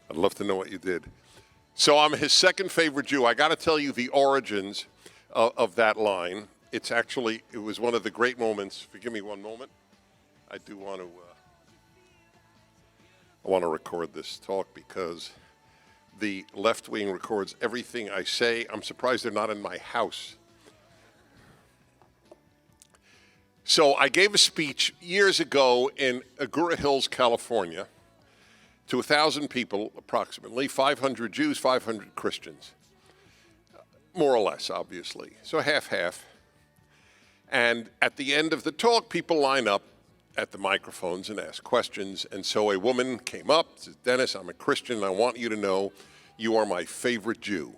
I'd love to know what you did. So I'm his second favorite Jew. I got to tell you the origins of that line. It was one of the great moments. Forgive me one moment. I do want to record this talk because the left wing records everything I say. I'm surprised they're not in my house. So I gave a speech years ago in Agoura Hills, California, to 1,000 people, approximately, 500 Jews, 500 Christians, more or less, obviously. So half-half. And at the end of the talk, people line up at the microphones and ask questions. And so a woman came up, says, "Dennis, I'm a Christian, and I want you to know you are my favorite Jew."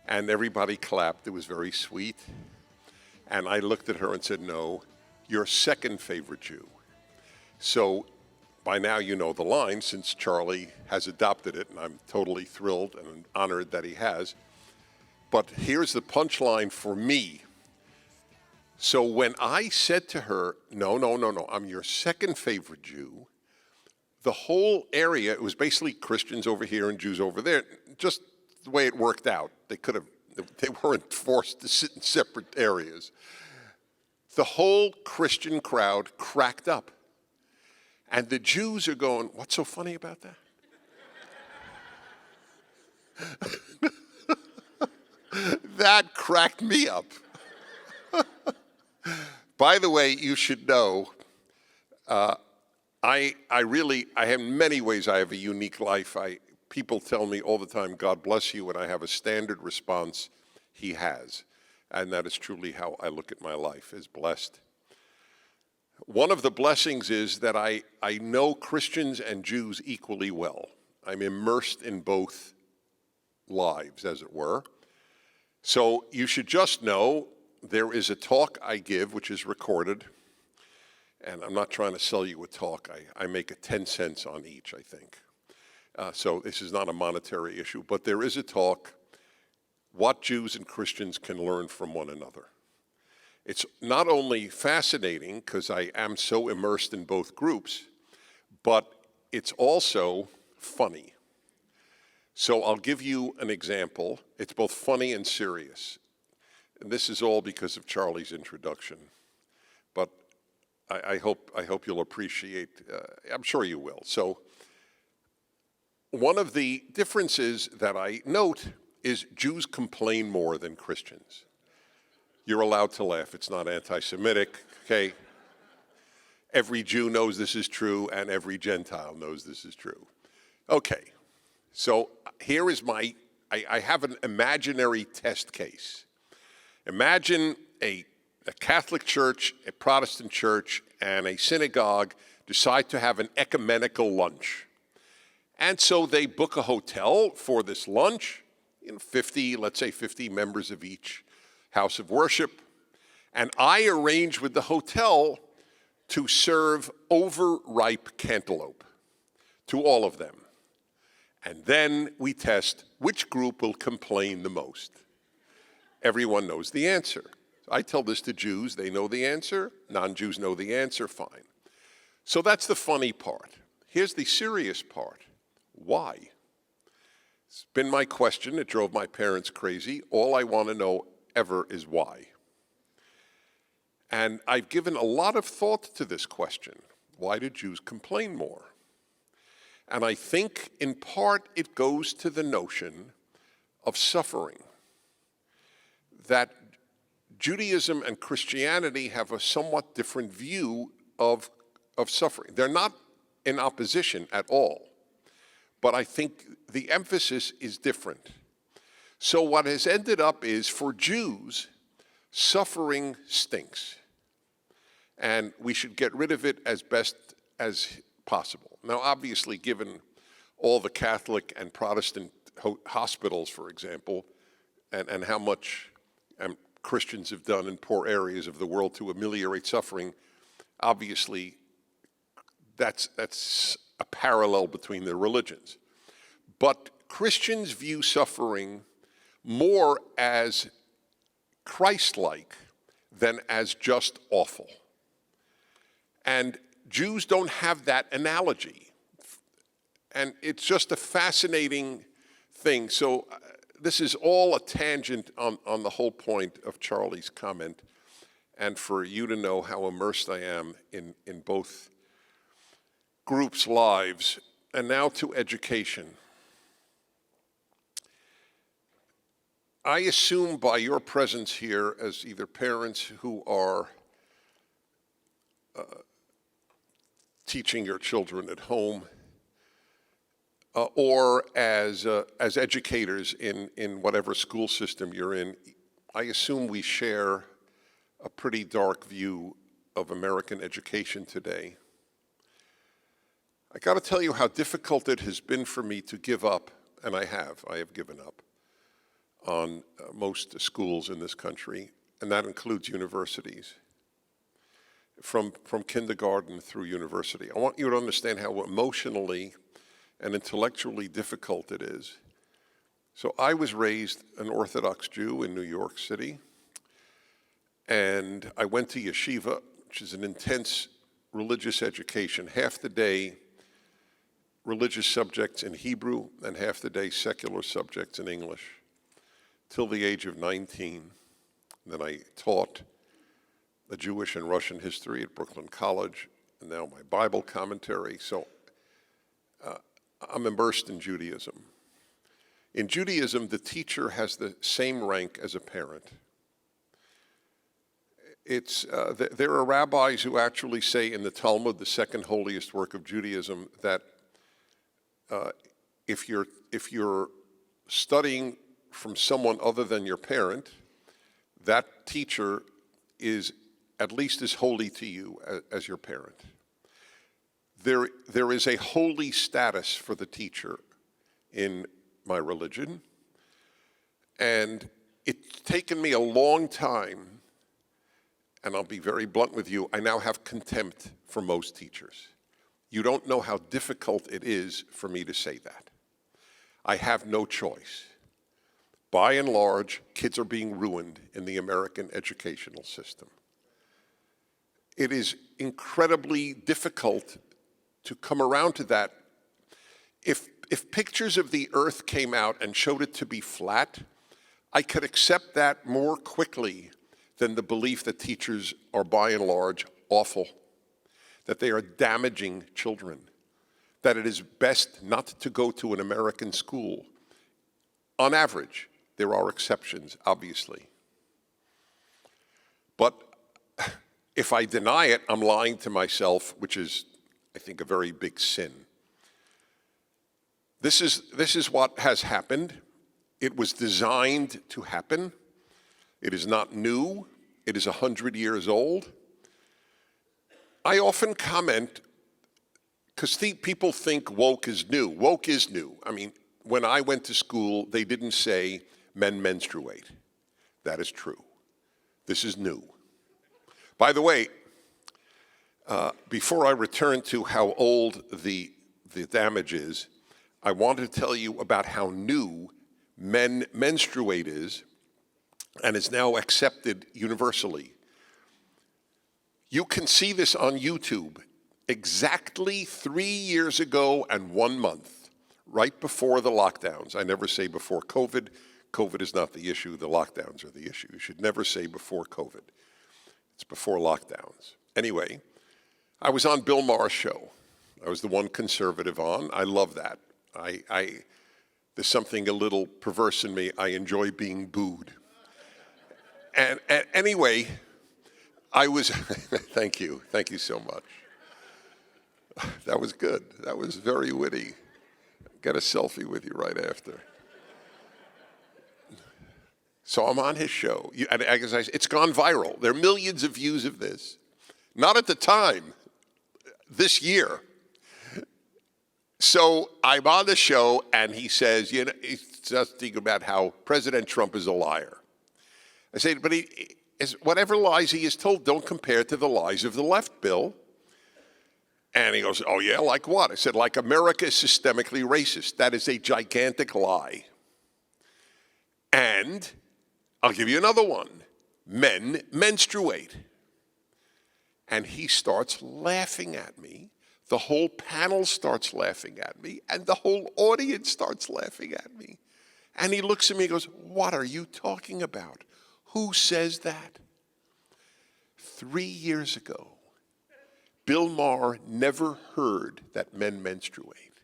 And everybody clapped. It was very sweet. And I looked at her and said, "No, your second favorite Jew." So by now you know the line, since Charlie has adopted it, and I'm totally thrilled and honored that he has. But here's the punchline for me. So when I said to her, no, I'm your second favorite Jew, the whole area, it was basically Christians over here and Jews over there, just the way it worked out. They weren't forced to sit in separate areas. The whole Christian crowd cracked up. And the Jews are going, "What's so funny about that?" That cracked me up. By the way, you should know, I have in many ways, I have a unique life. People tell me all the time, "God bless you," and I have a standard response, "He has." And that is truly how I look at my life, as blessed. One of the blessings is that I know Christians and Jews equally well. I'm immersed in both lives, as it were. So you should just know there is a talk I give, which is recorded, and I'm not trying to sell you a talk. I make 10 cents on each, I think. So this is not a monetary issue, but there is a talk, what Jews and Christians can learn from one another. It's not only fascinating, because I am so immersed in both groups, but it's also funny. So I'll give you an example. It's both funny and serious. And this is all because of Charlie's introduction. But I hope you'll appreciate, I'm sure you will. So one of the differences that I note is Jews complain more than Christians. You're allowed to laugh. It's not anti-Semitic, okay? Every Jew knows this is true, and every Gentile knows this is true. Okay, so here is I have an imaginary test case. Imagine a Catholic church, a Protestant church, and a synagogue decide to have an ecumenical lunch. And so they book a hotel for this lunch, 50 members of each house of worship, and I arrange with the hotel to serve overripe cantaloupe to all of them. And then we test which group will complain the most. Everyone knows the answer. I tell this to Jews, they know the answer. Non-Jews know the answer, fine. So that's the funny part. Here's the serious part. Why? It's been my question. It drove my parents crazy. All I want to know ever is why. And I've given a lot of thought to this question. Why do Jews complain more? And I think in part it goes to the notion of suffering. That Judaism and Christianity have a somewhat different view of suffering. They're not in opposition at all, but I think the emphasis is different. So what has ended up is, for Jews, suffering stinks, and we should get rid of it as best as possible. Now, obviously, given all the Catholic and Protestant hospitals, for example, and how much Christians have done in poor areas of the world to ameliorate suffering, obviously, that's a parallel between the religions. But Christians view suffering more as Christ-like than as just awful. And Jews don't have that analogy. And it's just a fascinating thing. So this is all a tangent on the whole point of Charlie's comment, and for you to know how immersed I am in both groups' lives. And now to education. I assume by your presence here as either parents who are teaching your children at home, or as educators in whatever school system you're in, I assume we share a pretty dark view of American education today. I got to tell you how difficult it has been for me to give up, and I have given up on most schools in this country, and that includes universities, from kindergarten through university. I want you to understand how emotionally and intellectually difficult it is. So I was raised an Orthodox Jew in New York City, and I went to yeshiva, which is an intense religious education. Half the day, religious subjects in Hebrew, and half the day, secular subjects in English, till the age of 19. Then I taught the Jewish and Russian history at Brooklyn College, and now my Bible commentary. So I'm immersed in Judaism. In Judaism, the teacher has the same rank as a parent. There are rabbis who actually say in the Talmud, the second holiest work of Judaism, that if you're studying from someone other than your parent, that teacher is at least as holy to you as your parent. There is a holy status for the teacher in my religion, and it's taken me a long time, and I'll be very blunt with you, I now have contempt for most teachers. You don't know how difficult it is for me to say that. I have no choice. By and large, kids are being ruined in the American educational system. It is incredibly difficult to come around to that. If pictures of the earth came out and showed it to be flat, I could accept that more quickly than the belief that teachers are by and large awful, that they are damaging children, that it is best not to go to an American school. On average, there are exceptions, obviously. But if I deny it, I'm lying to myself, which is, I think, a very big sin. This is what has happened. It was designed to happen. It is not new. It is 100 years old. I often comment, because people think woke is new. Woke is new. I mean, when I went to school, they didn't say men menstruate. That is true. This is new. By the way, before I return to how old the damage is, I want to tell you about how new men menstruate is, and is now accepted universally. You can see this on YouTube. Exactly 3 years ago and 1 month, right before the lockdowns. I never say before COVID. COVID is not the issue. The lockdowns are the issue. You should never say before COVID. It's before lockdowns. Anyway, I was on Bill Maher's show. I was the one conservative on. I love that. There's something a little perverse in me. I enjoy being booed. And anyway, I was, thank you so much. That was good. That was very witty. Got a selfie with you right after. So I'm on his show. And as I said, it's gone viral. There are millions of views of this. Not at the time, this year. So I'm on the show, and he says, you know, he's just thinking about how President Trump is a liar. I say, but whatever lies he is told, don't compare to the lies of the left, Bill. And he goes, oh yeah, like what? I said, like America is systemically racist. That is a gigantic lie. And I'll give you another one. Men menstruate. And he starts laughing at me The whole panel starts laughing at me, and the whole audience starts laughing at me. And he looks at me and goes, "What are you talking about? Who says that?" 3 years ago, Bill Maher never heard that men menstruate.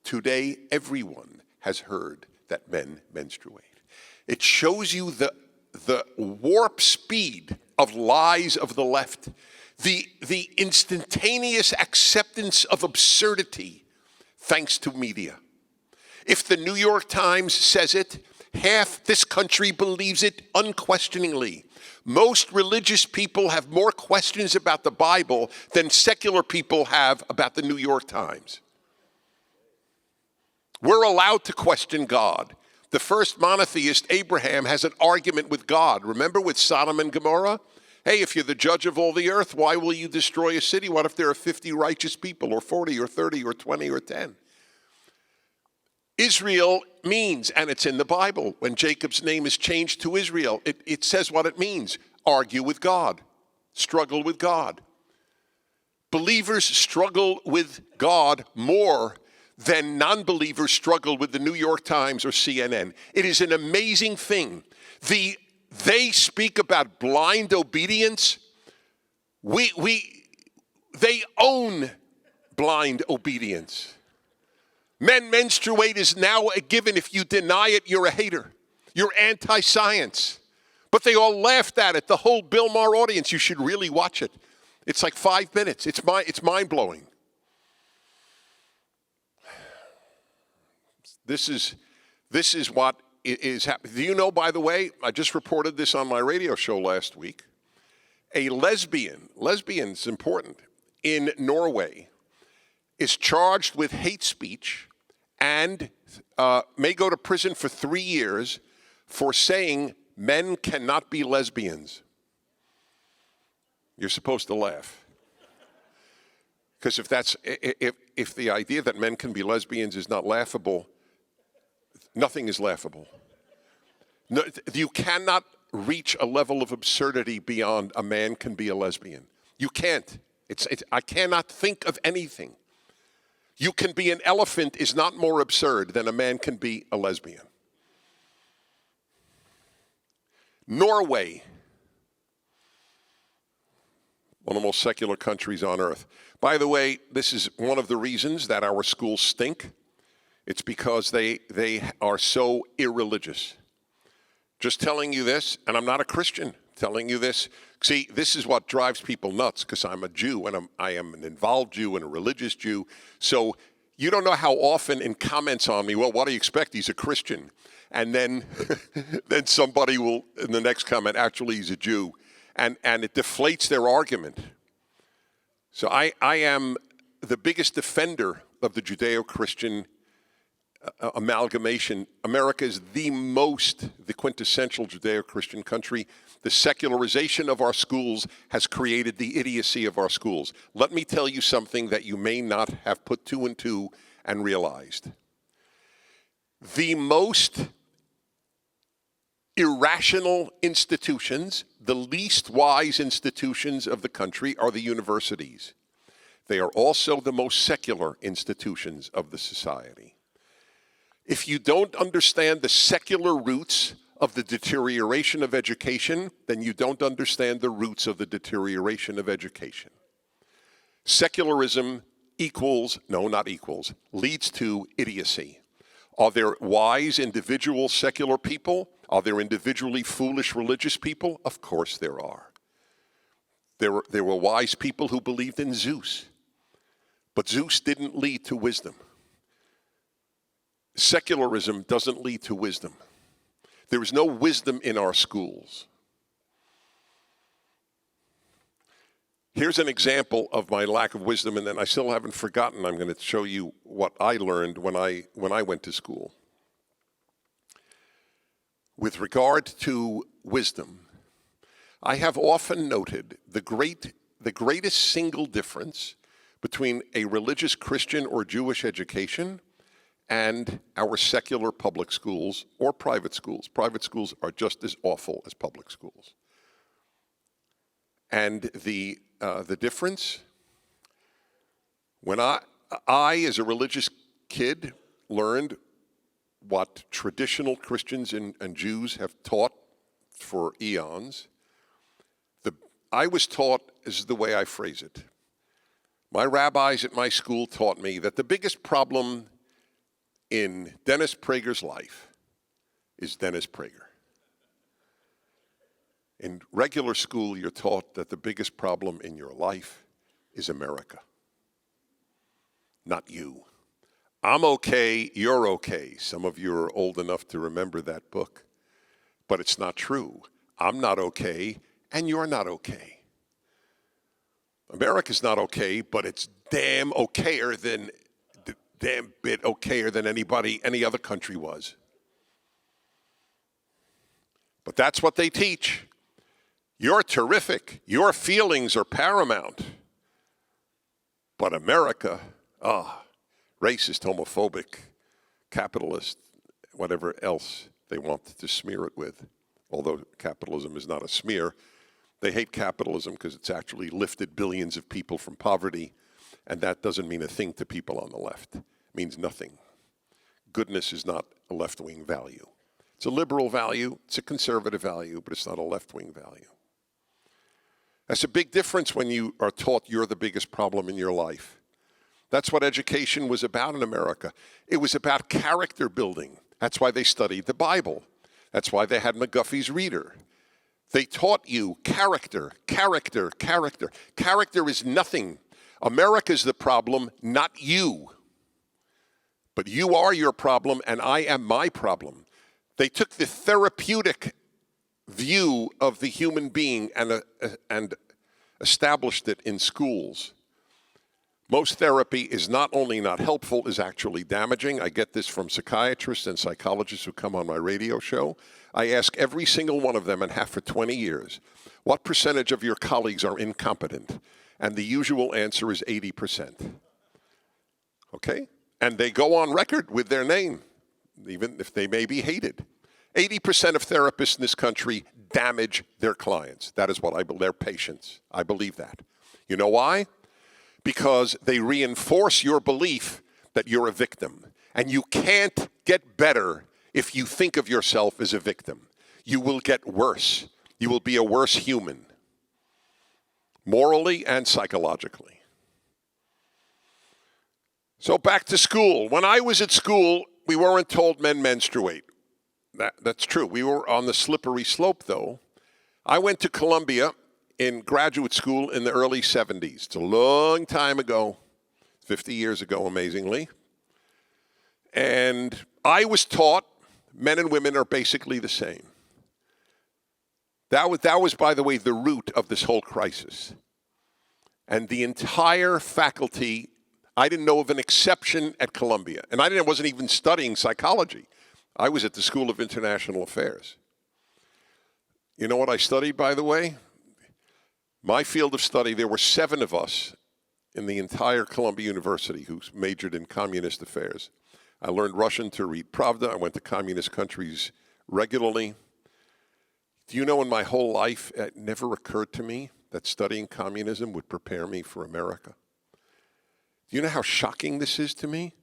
Today, everyone has heard that men menstruate. It shows you the warp speed of lies of the left, the instantaneous acceptance of absurdity thanks to media. If the New York Times says it, half this country believes it unquestioningly. Most religious people have more questions about the Bible than secular people have about the New York Times. We're allowed to question God. The first monotheist, Abraham, has an argument with God. Remember with Sodom and Gomorrah? Hey, if you're the judge of all the earth, why will you destroy a city? What if there are 50 righteous people, or 40, or 30, or 20, or 10? Israel means, and it's in the Bible, when Jacob's name is changed to Israel, it says what it means. Argue with God. Struggle with God. Believers struggle with God more than non-believers struggle with the New York Times or CNN. It is an amazing thing. They speak about blind obedience. They own blind obedience. Men menstruate is now a given. If you deny it, you're a hater. You're anti-science. But they all laughed at it. The whole Bill Maher audience, you should really watch it. It's like 5 minutes. It's mind-blowing. This is what is happening. Do you know, by the way, I just reported this on my radio show last week, a lesbian is important, in Norway is charged with hate speech and may go to prison for 3 years for saying men cannot be lesbians. You're supposed to laugh. Because if the idea that men can be lesbians is not laughable, nothing is laughable. No, you cannot reach a level of absurdity beyond a man can be a lesbian. You can't. I cannot think of anything. You can be an elephant is not more absurd than a man can be a lesbian. Norway, one of the most secular countries on earth. By the way, this is one of the reasons that our schools stink. It's because they are so irreligious. Just telling you this, and I'm not a Christian telling you this. See, this is what drives people nuts, because I'm a Jew, and I am an involved Jew and a religious Jew. So you don't know how often in comments on me, well, what do you expect? He's a Christian. And then then somebody will, in the next comment, actually he's a Jew. And it deflates their argument. So I am the biggest defender of the Judeo-Christian amalgamation. America is the quintessential Judeo-Christian country. The secularization of our schools has created the idiocy of our schools. Let me tell you something that you may not have put two and two and realized. The most irrational institutions, the least wise institutions of the country, are the universities. They are also the most secular institutions of the society. If you don't understand the secular roots of the deterioration of education, then you don't understand the roots of the deterioration of education. Secularism leads to idiocy. Are there wise individual secular people? Are there individually foolish religious people? Of course there are. There were wise people who believed in Zeus, but Zeus didn't lead to wisdom. Secularism doesn't lead to wisdom. There is no wisdom in our schools. Here's an example of my lack of wisdom, and then I still haven't forgotten. I'm going to show you what I learned when I went to school. With regard to wisdom, I have often noted the greatest single difference between a religious Christian or Jewish education and our secular public schools or private schools. Private schools are just as awful as public schools. And the difference, When I, as a religious kid, learned what traditional Christians and Jews have taught for eons, I was taught, this is the way I phrase it. My rabbis at my school taught me that the biggest problem in Dennis Prager's life is Dennis Prager. In regular school, you're taught that the biggest problem in your life is America, not you. I'm okay, you're okay. Some of you are old enough to remember that book, but it's not true. I'm not okay, and you're not okay. America's not okay, but it's damn okayer than any other country was. But that's what they teach. You're terrific. Your feelings are paramount. But America, racist, homophobic, capitalist, whatever else they want to smear it with. Although capitalism is not a smear. They hate capitalism because it's actually lifted billions of people from poverty, and that doesn't mean a thing to people on the left. It means nothing. Goodness is not a left-wing value. It's a liberal value, it's a conservative value, but it's not a left-wing value. That's a big difference when you are taught you're the biggest problem in your life. That's what education was about in America. It was about character building. That's why they studied the Bible. That's why they had McGuffey's Reader. They taught you character, character, character. Character is nothing. America's the problem, not you. But you are your problem, and I am my problem. They took the therapeutic view of the human being and established it in schools. Most therapy is not only not helpful, is actually damaging. I get this from psychiatrists and psychologists who come on my radio show. I ask every single one of them, and have for 20 years, what percentage of your colleagues are incompetent? And the usual answer is 80%. Okay? And they go on record with their name, even if they may be hated. 80% of therapists in this country damage their clients. That is what I believe, their patients. I believe that. You know why? Because they reinforce your belief that you're a victim. And you can't get better if you think of yourself as a victim. You will get worse. You will be a worse human, morally and psychologically. So back to school. When I was at school, we weren't told men menstruate. That's true. We were on the slippery slope, though. I went to Columbia in graduate school in the early 70s. It's a long time ago, 50 years ago, amazingly. And I was taught men and women are basically the same. That was, by the way, the root of this whole crisis. And the entire faculty, I didn't know of an exception at Columbia. And I wasn't even studying psychology. I was at the School of International Affairs. You know what I studied, by the way? My field of study, there were 7 of us in the entire Columbia University who majored in communist affairs. I learned Russian to read Pravda. I went to communist countries regularly. Do you know, in my whole life, it never occurred to me that studying communism would prepare me for America? Do you know how shocking this is to me?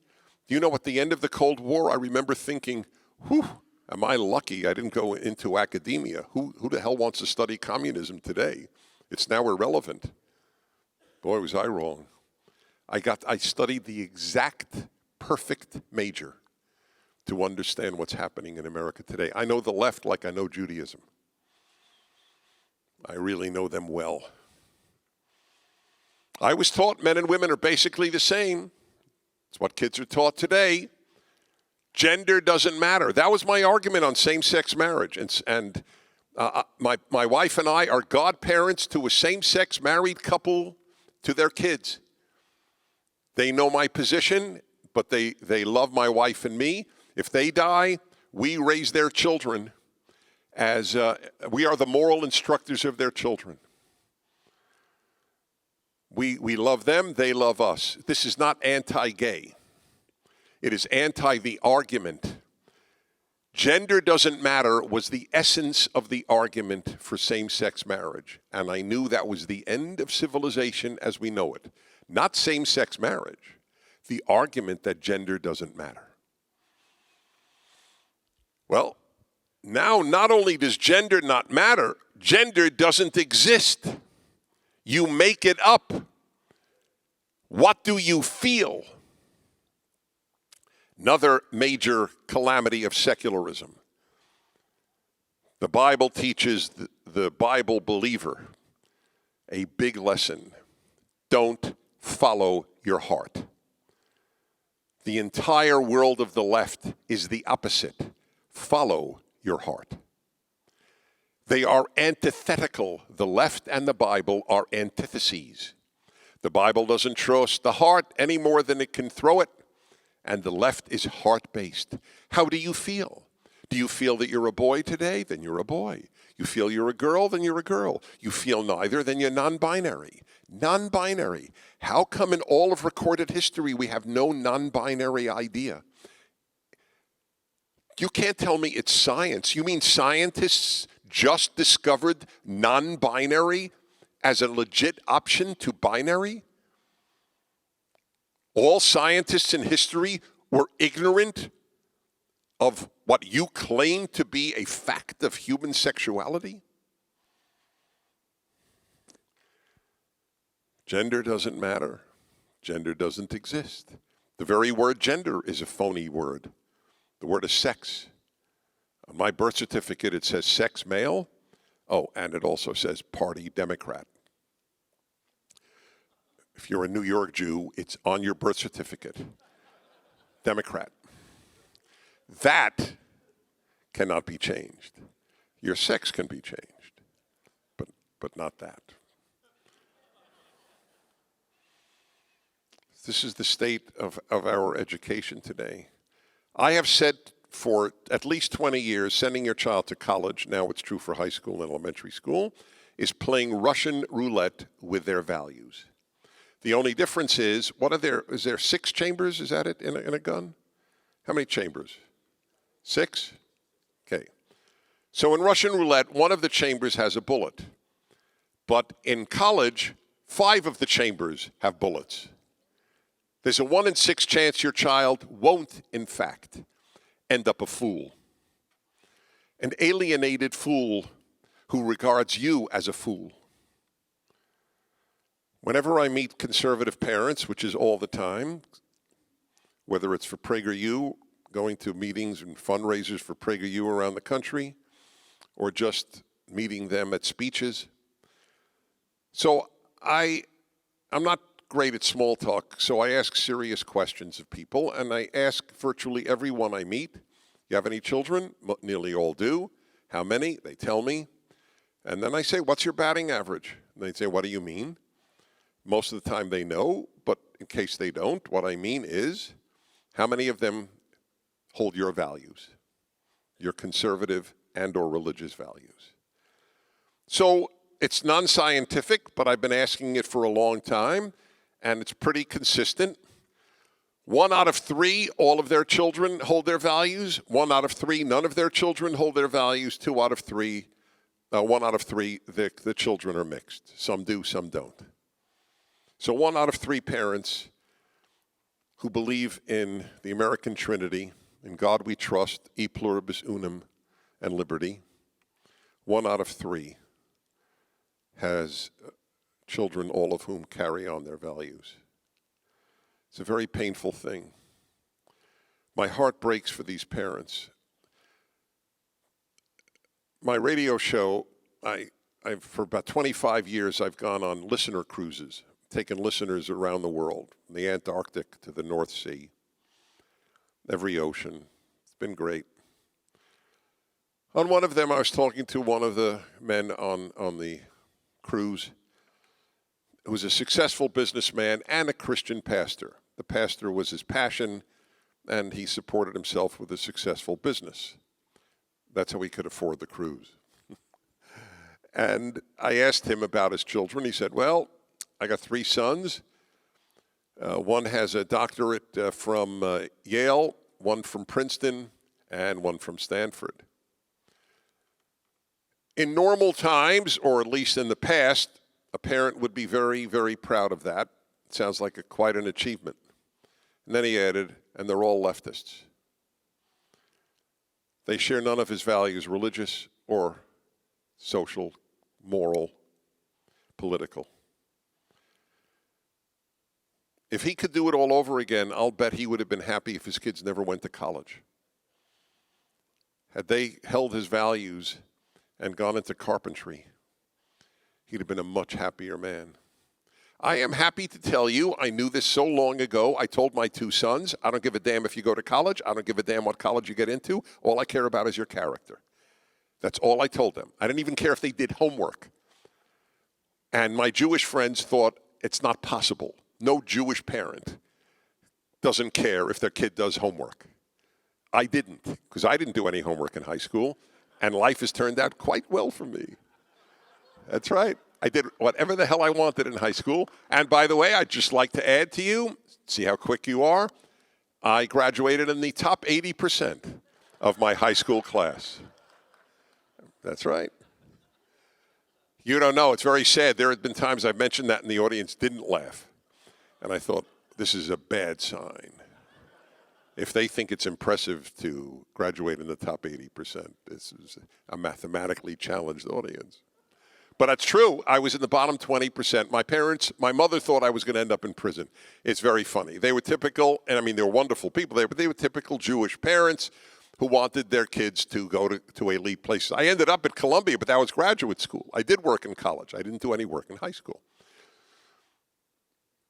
Do you know, at the end of the Cold War, I remember thinking, whew, am I lucky I didn't go into academia? Who the hell wants to study communism today? It's now irrelevant. Boy, was I wrong. I studied the exact perfect major to understand what's happening in America today. I know the left like I know Judaism. I really know them well. I was taught men and women are basically the same. It's what kids are taught today. Gender doesn't matter. That was my argument on same-sex marriage. And my wife and I are godparents to a same-sex married couple to their kids. They know my position, but they love my wife and me. If they die, we raise their children as we are the moral instructors of their children. We love them, they love us. This is not anti-gay. It is anti the argument. Gender doesn't matter was the essence of the argument for same-sex marriage. And I knew that was the end of civilization as we know it. not same-sex marriage, the argument that gender doesn't matter. Well, now not only does gender not matter, gender doesn't exist. You make it up. What do you feel? Another major calamity of secularism. The Bible teaches the Bible believer a big lesson. Don't follow your heart. The entire world of the left is the opposite. Follow your heart. They are antithetical. The left and the Bible are antitheses. The Bible doesn't trust the heart any more than it can throw it, and the left is heart-based. How do you feel? Do you feel that you're a boy today? Then you're a boy. You feel you're a girl? Then you're a girl. You feel neither? Then you're non-binary. Non-binary. How come in all of recorded history we have no non-binary idea? You can't tell me it's science. You mean scientists just discovered non-binary as a legit option to binary? All scientists in history were ignorant of what you claim to be a fact of human sexuality? Gender doesn't matter. Gender doesn't exist. The very word gender is a phony word. The word is sex. On my birth certificate, it says sex male. Oh, and it also says party Democrat. If you're a New York Jew, it's on your birth certificate. Democrat. That cannot be changed. Your sex can be changed, but not that. This is the state of our education today. I have said for at least 20 years, sending your child to college, now it's true for high school and elementary school, is playing Russian roulette with their values. The only difference is, is there 6 chambers, is that it, in a gun? How many chambers? 6? Okay. So in Russian roulette, one of the chambers has a bullet. But in college, 5 of the chambers have bullets. There's a 1 in 6 chance your child won't, in fact, end up a fool. An alienated fool who regards you as a fool. Whenever I meet conservative parents, which is all the time, whether it's for PragerU, going to meetings and fundraisers for PragerU around the country, or just meeting them at speeches. So I'm not great at small talk, so I ask serious questions of people, and I ask virtually everyone I meet, you have any children? Nearly all do. How many? They tell me. And then I say, what's your batting average? And they say, what do you mean? Most of the time they know, but in case they don't, what I mean is, how many of them hold your values, your conservative and or religious values? So it's non-scientific, but I've been asking it for a long time, and it's pretty consistent. 1 out of 3, all of their children hold their values. 1 out of 3, none of their children hold their values. 2 out of 3, 1 out of 3, the children are mixed. Some do, some don't. So 1 out of 3 parents who believe in the American Trinity, in God we trust, e pluribus unum, and liberty, 1 out of 3 has children, all of whom carry on their values. It's a very painful thing. My heart breaks for these parents. My radio show, for about 25 years, I've gone on listener cruises, taken listeners around the world, from the Antarctic to the North Sea, every ocean. It's been great. On one of them, I was talking to one of the men on the cruise, who was a successful businessman and a Christian pastor. The pastor was his passion, and he supported himself with a successful business. That's how he could afford the cruise. And I asked him about his children. He said, well, I got 3 sons. One has a doctorate from Yale, 1 from Princeton, and 1 from Stanford. In normal times, or at least in the past, a parent would be very, very proud of that. Sounds like quite an achievement. And then he added, and they're all leftists. They share none of his values, religious or social, moral, political. If he could do it all over again, I'll bet he would have been happy if his kids never went to college. Had they held his values and gone into carpentry, he'd have been a much happier man. I am happy to tell you, I knew this so long ago. I told my two sons, I don't give a damn if you go to college. I don't give a damn what college you get into. All I care about is your character. That's all I told them. I didn't even care if they did homework. And my Jewish friends thought it's not possible. No Jewish parent doesn't care if their kid does homework. I didn't, because I didn't do any homework in high school, and life has turned out quite well for me. That's right. I did whatever the hell I wanted in high school. And by the way, I'd just like to add to you, see how quick you are, I graduated in the top 80% of my high school class. That's right. You don't know. It's very sad. There have been times I've mentioned that and the audience didn't laugh. And I thought, this is a bad sign. If they think it's impressive to graduate in the top 80%, this is a mathematically challenged audience. But that's true. I was in the bottom 20%. My mother thought I was going to end up in prison. It's very funny. They were typical, and I mean, they were wonderful people there, but they were typical Jewish parents who wanted their kids to go to elite places. I ended up at Columbia, but that was graduate school. I did work in college. I didn't do any work in high school.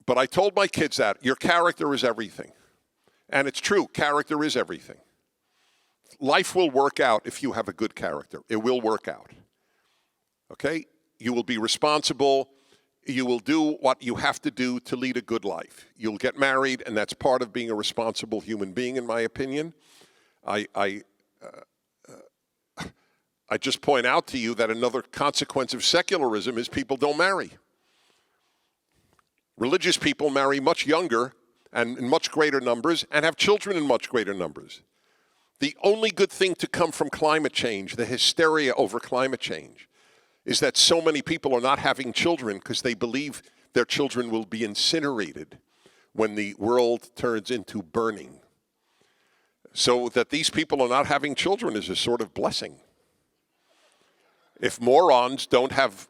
But I told my kids that your character is everything. And it's true, character is everything. Life will work out if you have a good character. It will work out. Okay? You will be responsible. You will do what you have to do to lead a good life. You'll get married, and that's part of being a responsible human being, in my opinion. I just point out to you that another consequence of secularism is people don't marry. Religious people marry much younger and in much greater numbers and have children in much greater numbers. The only good thing to come from climate change, the hysteria over climate change, is that so many people are not having children because they believe their children will be incinerated when the world turns into burning. So that these people are not having children is a sort of blessing. If morons don't have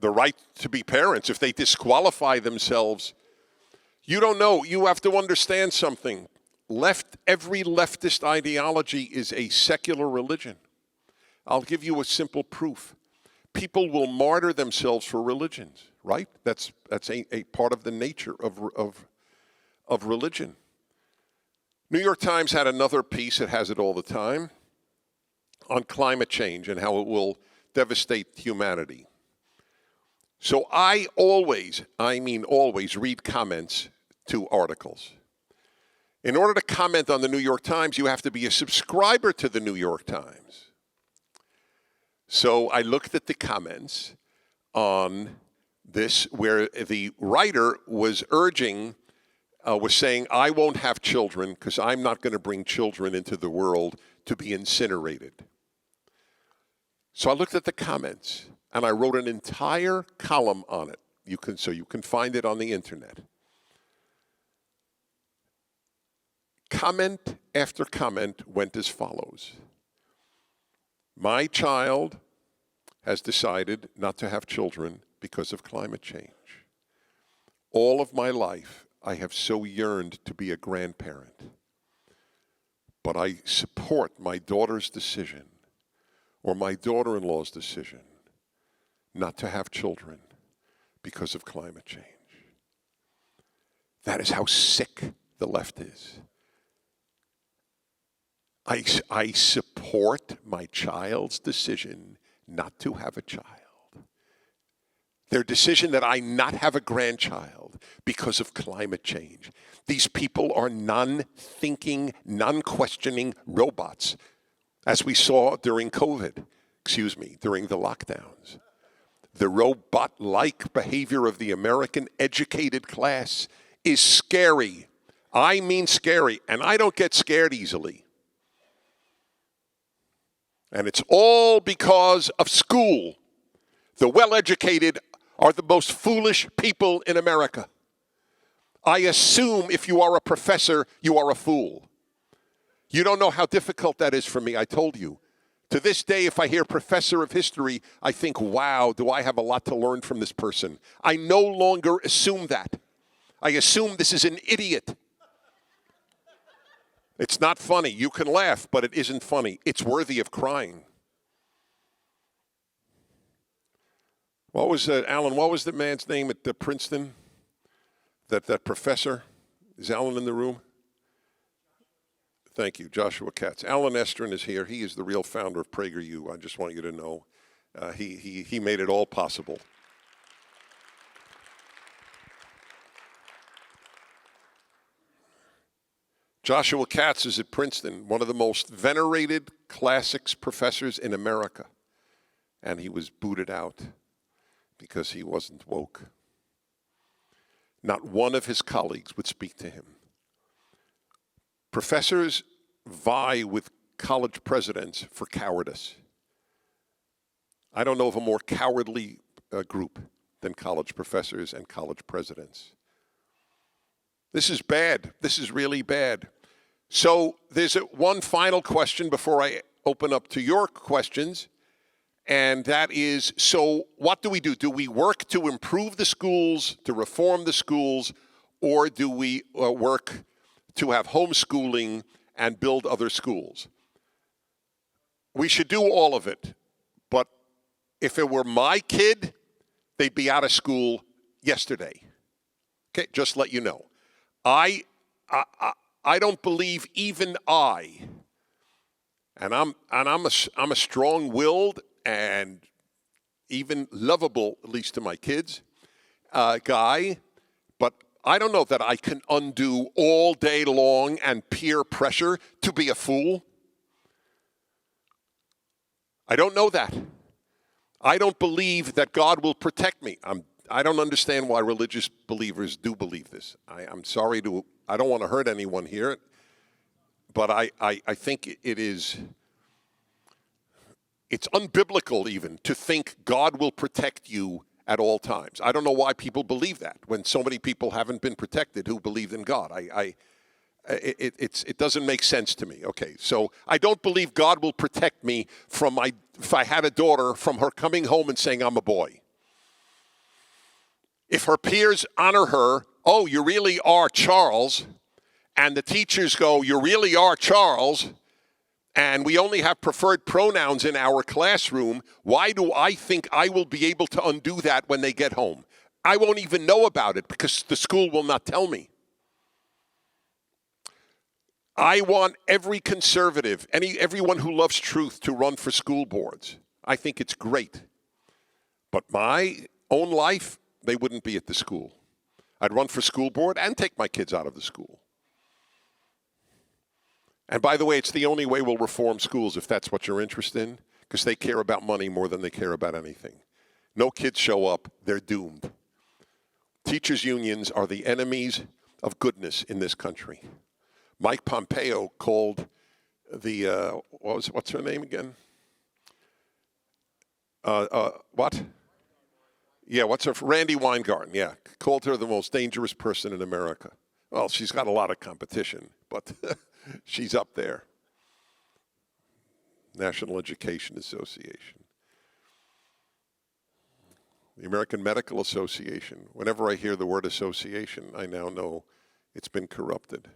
the right to be parents, if they disqualify themselves, you don't know. You have to understand something. Every leftist ideology is a secular religion. I'll give you a simple proof. People will martyr themselves for religions, right? That's a part of the nature of religion. New York Times had another piece, it has it all the time, on climate change and how it will devastate humanity. So I always read comments to articles. In order to comment on the New York Times, you have to be a subscriber to the New York Times. So I looked at the comments on this where the writer was saying, I won't have children because I'm not going to bring children into the world to be incinerated. So I looked at the comments and I wrote an entire column on it. So you can find it on the internet. Comment after comment went as follows. My child has decided not to have children because of climate change. All of my life, I have so yearned to be a grandparent. But I support my daughter's decision or my daughter-in-law's decision not to have children because of climate change. That is how sick the left is. I support my child's decision not to have a child. Their decision that I not have a grandchild because of climate change. These people are non-thinking, non-questioning robots, as we saw during COVID, during the lockdowns. The robot-like behavior of the American educated class is scary. I mean scary, and I don't get scared easily. And it's all because of school. The well-educated are the most foolish people in America. I assume if you are a professor, you are a fool. You don't know how difficult that is for me, I told you. To this day, if I hear professor of history, I think, wow, do I have a lot to learn from this person. I no longer assume that. I assume this is an idiot. It's not funny. You can laugh, but it isn't funny. It's worthy of crying. What was Alan, what was the man's name at Princeton? That professor? Is Alan in the room? Thank you, Joshua Katz. Alan Estrin is here. He is the real founder of Prager I just want you to know. He made it all possible. Joshua Katz is at Princeton, one of the most venerated classics professors in America. And he was booted out because he wasn't woke. Not one of his colleagues would speak to him. Professors vie with college presidents for cowardice. I don't know of a more cowardly group than college professors and college presidents. This is bad. This is really bad. So there's one final question before I open up to your questions, and that is, so what do we do? Do we work to improve the schools, to reform the schools, or do we work to have homeschooling and build other schools? We should do all of it, but if it were my kid, they'd be out of school yesterday. Okay, just let you know. I don't believe even and I'm a strong-willed and even lovable, at least to my kids, guy, but I don't know that I can undo all day long and peer pressure to be a fool. I don't know that. I don't believe that God will protect me. I don't understand why religious believers do believe this. I'm sorry I don't want to hurt anyone here, but I think it's unbiblical even to think God will protect you at all times. I don't know why people believe that when so many people haven't been protected who believe in God. It doesn't make sense to me. Okay, so I don't believe God will protect me from if I had a daughter, from her coming home and saying I'm a boy. If her peers honor her, oh, you really are Charles, and the teachers go, you really are Charles, and we only have preferred pronouns in our classroom, why do I think I will be able to undo that when they get home? I won't even know about it because the school will not tell me. I want every conservative, everyone who loves truth to run for school boards. I think it's great. But my own life, they wouldn't be at the school. I'd run for school board and take my kids out of the school. And by the way, it's the only way we'll reform schools if that's what you're interested in, because they care about money more than they care about anything. No kids show up, they're doomed. Teachers' unions are the enemies of goodness in this country. Mike Pompeo called the, what's her name again? What? Yeah, Randy Weingarten, yeah. Called her the most dangerous person in America. Well, she's got a lot of competition, but she's up there. National Education Association. The American Medical Association. Whenever I hear the word association, I now know it's been corrupted.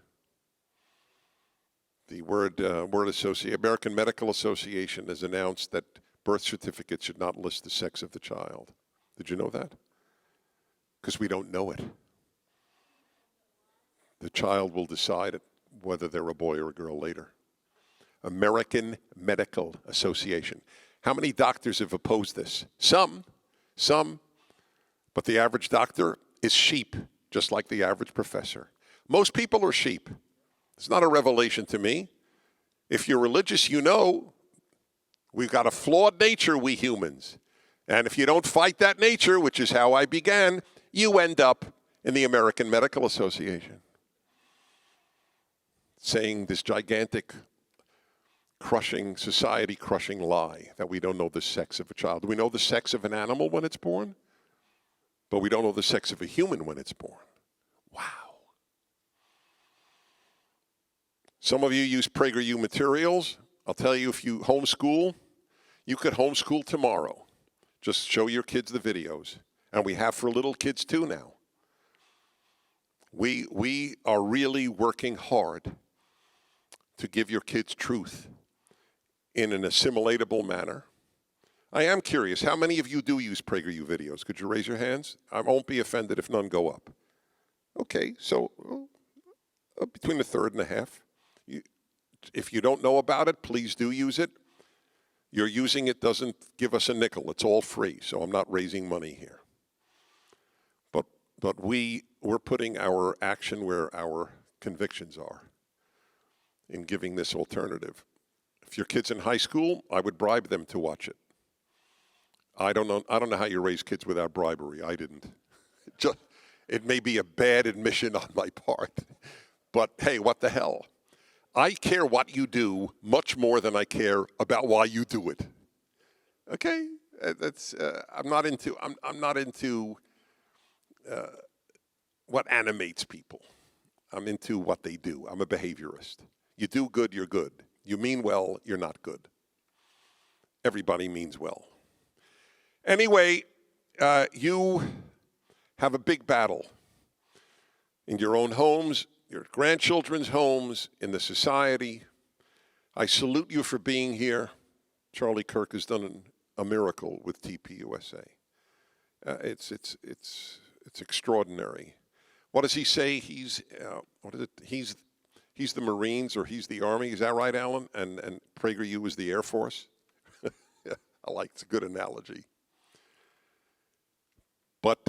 The American Medical Association has announced that birth certificates should not list the sex of the child. Did you know that? Because we don't know it. The child will decide whether they're a boy or a girl later. American Medical Association. How many doctors have opposed this? Some, but the average doctor is sheep, just like the average professor. Most people are sheep. It's not a revelation to me. If you're religious, you know we've got a flawed nature, we humans. And if you don't fight that nature, which is how I began, you end up in the American Medical Association saying this gigantic, society-crushing lie that we don't know the sex of a child. We know the sex of an animal when it's born, but we don't know the sex of a human when it's born. Wow. Some of you use PragerU materials. I'll tell you, if you homeschool, you could homeschool tomorrow. Just show your kids the videos. And we have for little kids too now. We are really working hard to give your kids truth in an assimilatable manner. I am curious, how many of you do use PragerU videos? Could you raise your hands? I won't be offended if none go up. Okay, so between a third and a half. If you don't know about it, please do use it. Your using it doesn't give us a nickel. It's all free, so I'm not raising money here. But we're putting our action where our convictions are in giving this alternative. If your kid's in high school, I would bribe them to watch it. I don't know how you raise kids without bribery. I didn't. It may be a bad admission on my part, but hey, what the hell? I care what you do much more than I care about why you do it. Okay, that's I'm not into what animates people. I'm into what they do. I'm a behaviorist. You do good, you're good. You mean well, you're not good. Everybody means well. Anyway, you have a big battle in your own homes, your grandchildren's homes, in the society. I salute you for being here. Charlie Kirk has done a miracle with TPUSA. It's extraordinary. What does he say? He's the Marines, or he's the Army. Is that right, Alan? And PragerU is the Air Force. I like, it's a good analogy. But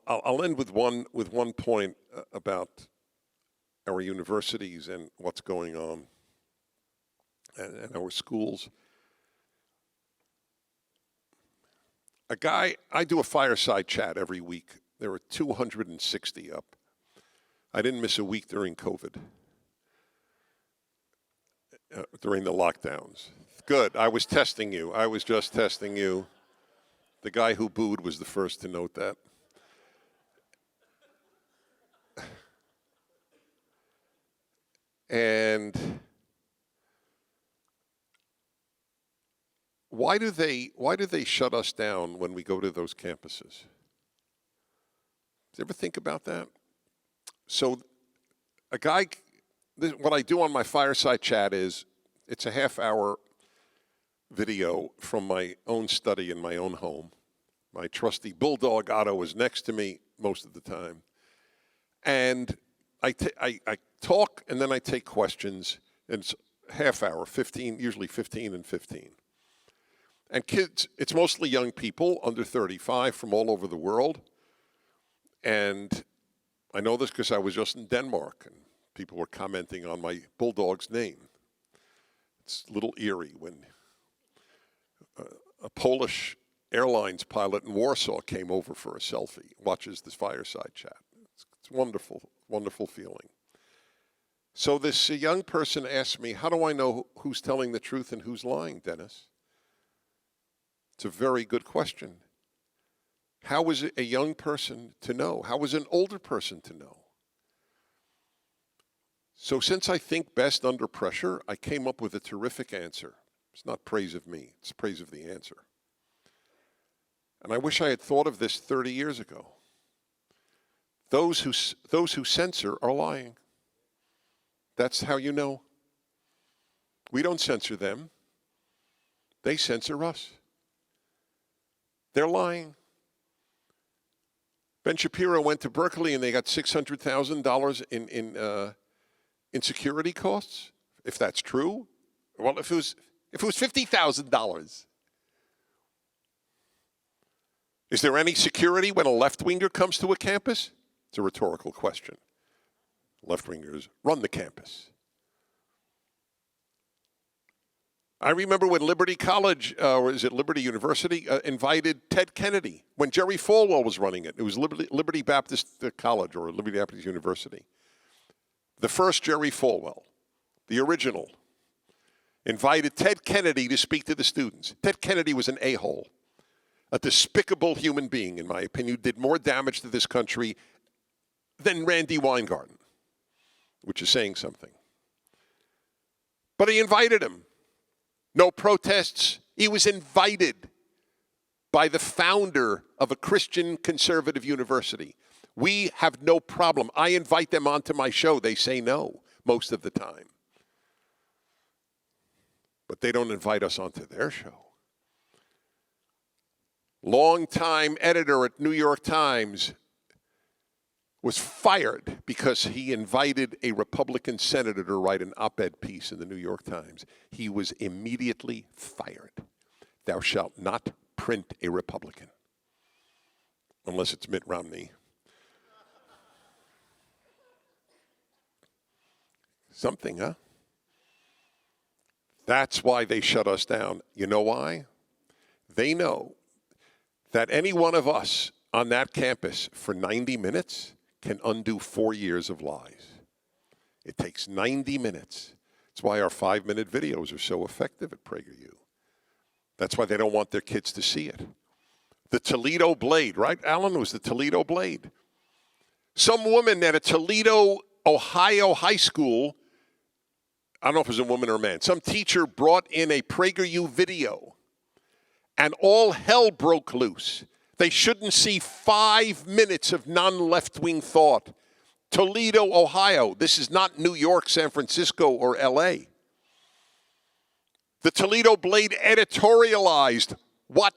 I'll end with one point about our universities and what's going on and our schools. I do a fireside chat every week. There were 260 up. I didn't miss a week during COVID, during the lockdowns. Good. I was testing you. I was just testing you. The guy who booed was the first to note that. And why do they shut us down when we go to those campuses? Do you ever think about that? So what I do on my fireside chat is, it's a half-hour video from my own study in my own home. My trusty bulldog Otto is next to me most of the time. And I talk, and then I take questions, and it's half hour, 15, usually 15 and 15. And kids, it's mostly young people under 35 from all over the world. And I know this because I was just in Denmark, and people were commenting on my bulldog's name. It's a little eerie when a Polish Airlines pilot in Warsaw came over for a selfie, watches this fireside chat. It's wonderful, wonderful feeling. So this young person asked me, how do I know who's telling the truth and who's lying, Dennis? It's a very good question. How is a young person to know? How is an older person to know? So since I think best under pressure, I came up with a terrific answer. It's not praise of me, it's praise of the answer. And I wish I had thought of this 30 years ago. Those who censor are lying. That's how you know. We don't censor them. They censor us. They're lying. Ben Shapiro went to Berkeley and they got $600,000 in security costs. If that's true, well, if it was $50,000, is there any security when a left-winger comes to a campus? It's a rhetorical question. Left-wingers run the campus. I remember when Liberty College, or is it Liberty University, invited Ted Kennedy when Jerry Falwell was running it. It was Liberty Baptist College or Liberty Baptist University. The first Jerry Falwell, the original, invited Ted Kennedy to speak to the students. Ted Kennedy was an a-hole, a despicable human being, in my opinion, who did more damage to this country than Randy Weingarten, which is saying something. But he invited him. No protests. He was invited by the founder of a Christian conservative university. We have no problem. I invite them onto my show. They say no most of the time. But they don't invite us onto their show. Longtime editor at New York Times was fired because he invited a Republican senator to write an op-ed piece in the New York Times. He was immediately fired. Thou shalt not print a Republican, unless it's Mitt Romney. Something, huh? That's why they shut us down. You know why? They know that any one of us on that campus for 90 minutes can undo 4 years of lies. It takes 90 minutes. That's why our 5-minute videos are so effective at PragerU. That's why they don't want their kids to see it. The Toledo Blade, right, Alan? It was the Toledo Blade. Some woman at a Toledo, Ohio high school, I don't know if it was a woman or a man, some teacher brought in a PragerU video, and all hell broke loose. They shouldn't see 5 minutes of non-left-wing thought. Toledo, Ohio. This is not New York, San Francisco, or L.A. The Toledo Blade editorialized what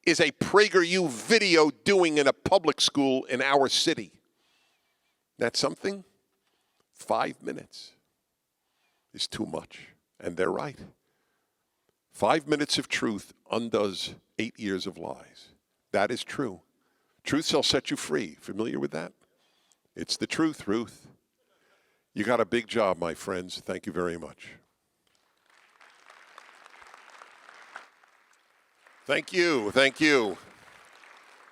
is a PragerU video doing in a public school in our city. That's something? 5 minutes is too much, and they're right. 5 minutes of truth undoes 8 years of lies. That is true. Truth shall set you free. Familiar with that? It's the truth, Ruth. You got a big job, my friends. Thank you very much. Thank you. Thank you.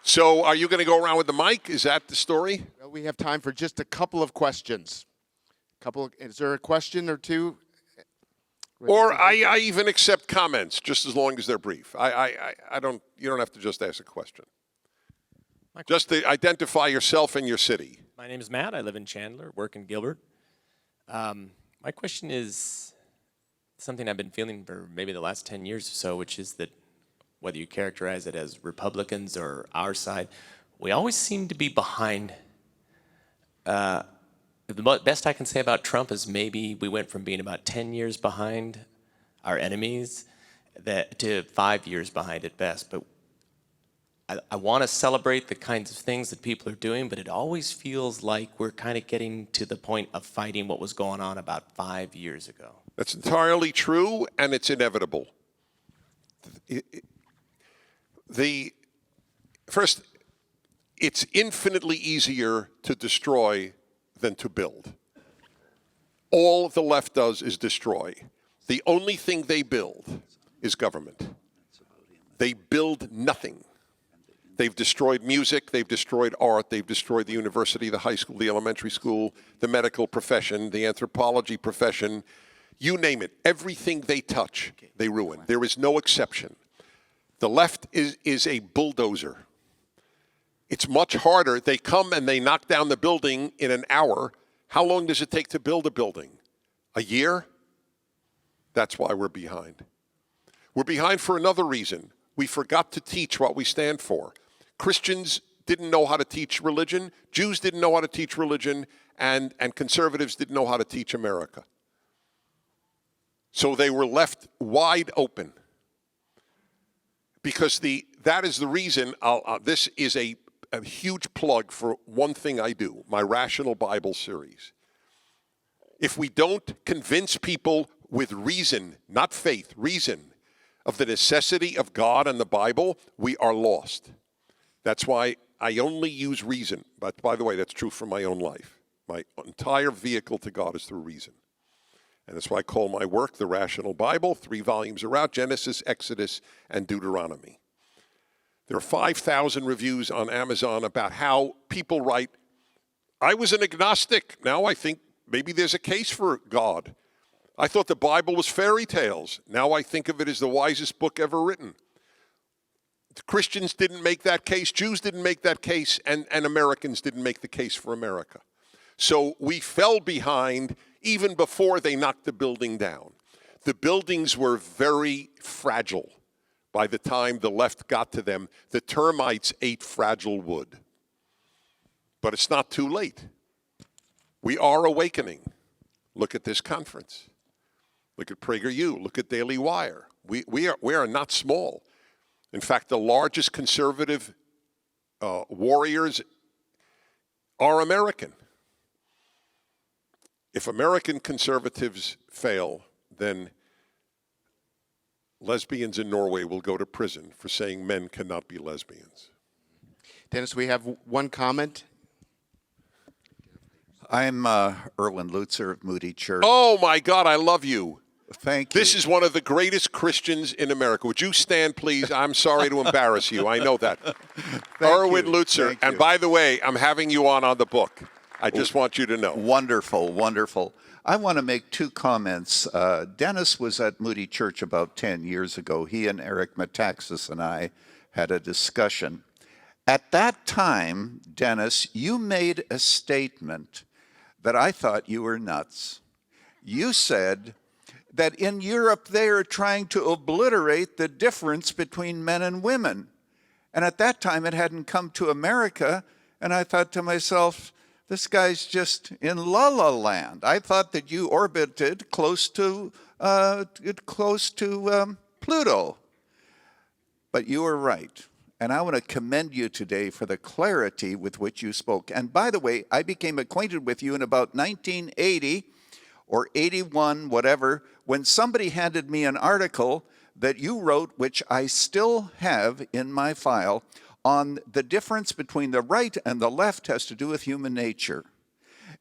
So are you going to go around with the mic? Is that the story? Well, we have time for just a couple of questions. Is there a question or two? Or I even accept comments, just as long as they're brief. I don't. You don't have to just ask a question. Just to identify yourself and your city. My name is Matt. I live in Chandler, work in Gilbert. My question is something I've been feeling for maybe the last 10 years or so, which is that whether you characterize it as Republicans or our side, we always seem to be behind. The best I can say about Trump is maybe we went from being about 10 years behind our enemies to 5 years behind at best. But I want to celebrate the kinds of things that people are doing, but it always feels like we're kind of getting to the point of fighting what was going on about 5 years ago. That's entirely true, and it's inevitable. First, it's infinitely easier to destroy than to build. All the left does is destroy. The only thing they build is government. They build nothing. They've destroyed music, they've destroyed art, they've destroyed the university, the high school, the elementary school, the medical profession, the anthropology profession, you name it. Everything they touch, they ruin. There is no exception. The left is a bulldozer. It's much harder. They come and they knock down the building in an hour. How long does it take to build a building? A year? That's why we're behind. We're behind for another reason. We forgot to teach what we stand for. Christians didn't know how to teach religion. Jews didn't know how to teach religion. And conservatives didn't know how to teach America. So they were left wide open. Because that is the reason, this is a huge plug for one thing I do, my Rational Bible series. If we don't convince people with reason, not faith, reason, of the necessity of God and the Bible, we are lost. That's why I only use reason. But by the way, that's true for my own life. My entire vehicle to God is through reason. And that's why I call my work the Rational Bible. 3 volumes are out, Genesis, Exodus, and Deuteronomy. There are 5,000 reviews on Amazon about how people write, I was an agnostic. Now I think maybe there's a case for God. I thought the Bible was fairy tales. Now I think of it as the wisest book ever written. Christians didn't make that case, Jews didn't make that case, and Americans didn't make the case for America. So we fell behind even before they knocked the building down. The buildings were very fragile by the time the left got to them. The termites ate fragile wood. But it's not too late. We are awakening. Look at this conference. Look at PragerU. Look at Daily Wire. We are not small. In fact, the largest conservative warriors are American. If American conservatives fail, then lesbians in Norway will go to prison for saying men cannot be lesbians. Dennis, we have one comment. I'm Erwin Lutzer of Moody Church. Oh my God, I love you. Thank you. This is one of the greatest Christians in America. Would you stand, please? I'm sorry to embarrass you. I know that. Erwin Lutzer. Thank And you. by the way, I'm having you on the book. I just want you to know. Wonderful, wonderful. I want to make two comments. Dennis was at Moody Church about 10 years ago. He and Eric Metaxas and I had a discussion. At that time, Dennis, you made a statement that I thought you were nuts. You said that in Europe they are trying to obliterate the difference between men and women. And at that time it hadn't come to America, and I thought to myself, this guy's just in la-la land. I thought that you orbited close to Pluto. But you were right. And I want to commend you today for the clarity with which you spoke. And by the way, I became acquainted with you in about 1980 or 81, whatever, when somebody handed me an article that you wrote, which I still have in my file, on the difference between the right and the left has to do with human nature.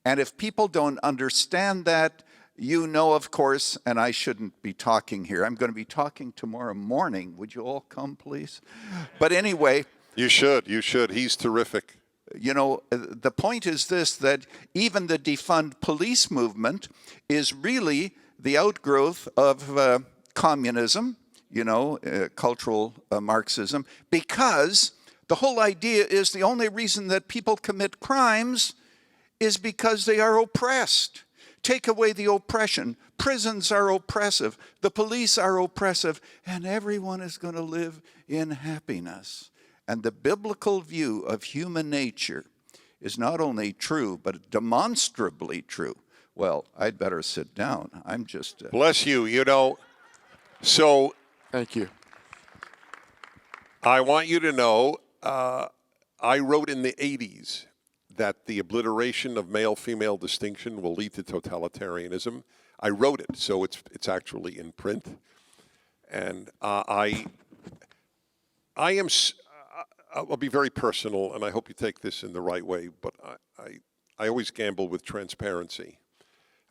And if people don't understand that, you know, of course, and I shouldn't be talking here. I'm going to be talking tomorrow morning. Would you all come, please? But anyway. You should. He's terrific. You know, the point is this, that even the defund police movement is really the outgrowth of communism, you know, cultural Marxism, because the whole idea is the only reason that people commit crimes is because they are oppressed. Take away the oppression. Prisons are oppressive. The police are oppressive. And everyone is going to live in happiness. And the biblical view of human nature is not only true, but demonstrably true. Well, I'd better sit down. I'm just... Bless you. You know, so... Thank you. I want you to know, I wrote in the 80s that the obliteration of male-female distinction will lead to totalitarianism. I wrote it, so it's actually in print. And I'll be very personal, and I hope you take this in the right way, but I always gamble with transparency.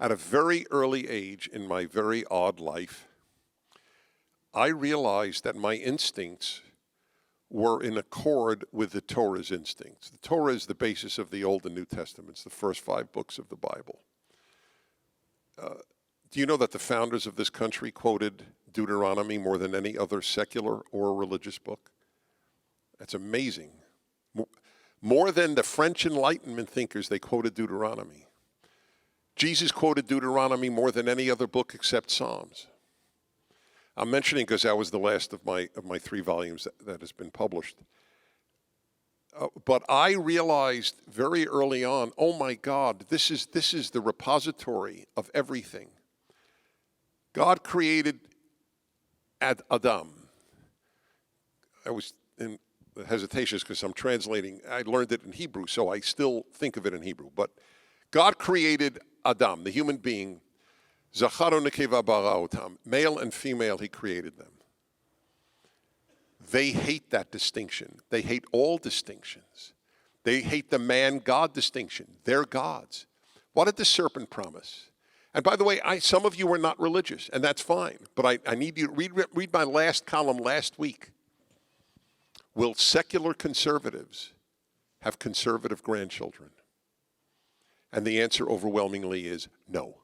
At a very early age in my very odd life, I realized that my instincts were in accord with the Torah's instincts. The Torah is the basis of the Old and New Testaments, the first 5 books of the Bible. Do you know that the founders of this country quoted Deuteronomy more than any other secular or religious book? That's amazing. More than the French Enlightenment thinkers, they quoted Deuteronomy. Jesus quoted Deuteronomy more than any other book except Psalms. I'm mentioning because that was the last of my 3 volumes that has been published. But I realized very early on, oh my God, this is the repository of everything. God created Adam. I was in hesitations because I'm translating. I learned it in Hebrew, so I still think of it in Hebrew. But God created Adam, the human being. Zacharo nekeva bara otam. Male and female, he created them. They hate that distinction. They hate all distinctions. They hate the man-God distinction. They're gods. What did the serpent promise? And by the way, some of you are not religious, and that's fine. But I need you to read my last column last week. Will secular conservatives have conservative grandchildren? And the answer overwhelmingly is no.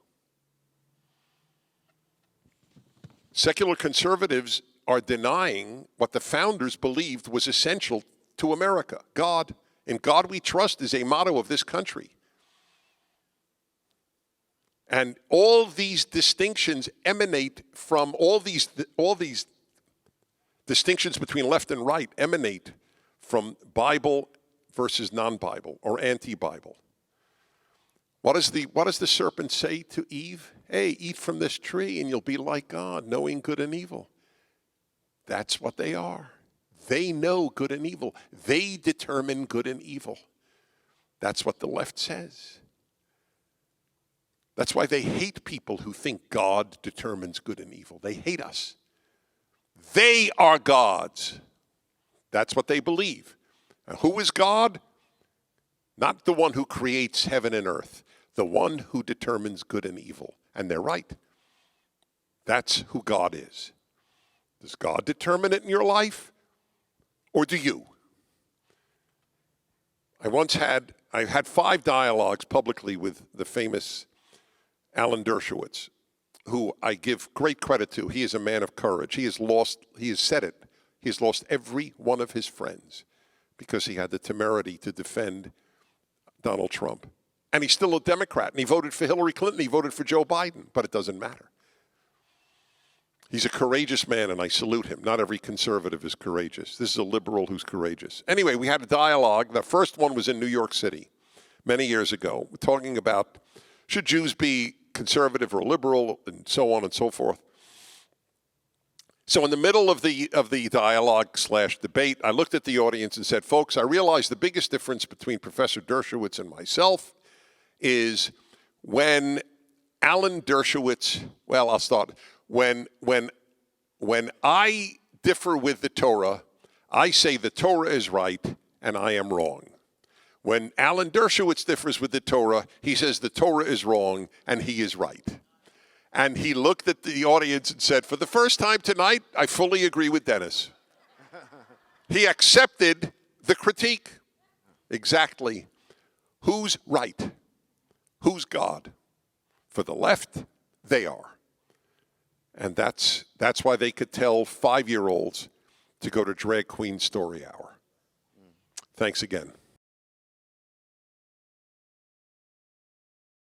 Secular conservatives are denying what the founders believed was essential to America. God. In God we trust is a motto of this country. And all these distinctions emanate from all these distinctions between left and right emanate from Bible versus non-Bible or anti-Bible. What does the serpent say to Eve? Hey, eat from this tree and you'll be like God, knowing good and evil. That's what they are. They know good and evil. They determine good and evil. That's what the left says. That's why they hate people who think God determines good and evil. They hate us. They are gods. That's what they believe. Now, who is God? Not the one who creates heaven and earth, the one who determines good and evil. And they're right. That's who God is. Does God determine it in your life? Or do you? I had 5 dialogues publicly with the famous Alan Dershowitz, who I give great credit to. He is a man of courage. He has said it. He has lost every one of his friends because he had the temerity to defend Donald Trump. And he's still a Democrat, and he voted for Hillary Clinton, he voted for Joe Biden, but it doesn't matter. He's a courageous man, and I salute him. Not every conservative is courageous. This is a liberal who's courageous. Anyway, we had a dialogue. The first one was in New York City many years ago, talking about should Jews be conservative or liberal, and so on and so forth. So in the middle of the dialogue/debate, I looked at the audience and said, folks, I realize the biggest difference between Professor Dershowitz and myself is when Alan Dershowitz, well, I'll start. When I differ with the Torah, I say the Torah is right and I am wrong. When Alan Dershowitz differs with the Torah, he says the Torah is wrong and he is right. And he looked at the audience and said, for the first time tonight, I fully agree with Dennis. He accepted the critique. Exactly. Who's right? Who's God? For the left, they are. And that's why they could tell 5-year-olds to go to Drag Queen Story Hour. Thanks again.